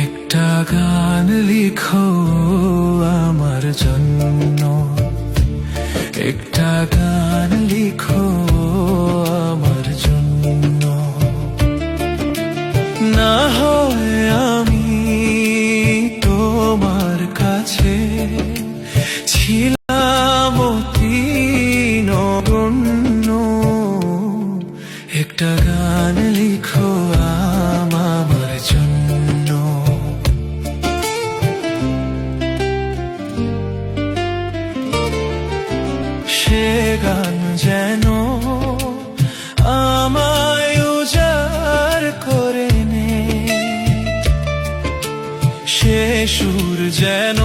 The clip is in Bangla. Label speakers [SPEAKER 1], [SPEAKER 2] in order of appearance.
[SPEAKER 1] একটা গান লিখো আমার জন্য, একটা গান লিখো আমার জন্য। না হয় আমি তোমার কাছে ছিলাম অতি নগণ্য, একটা গান লিখো আমার জন্য। সে গান যেন আমায় উজাড় করে নে, সে সুর যেন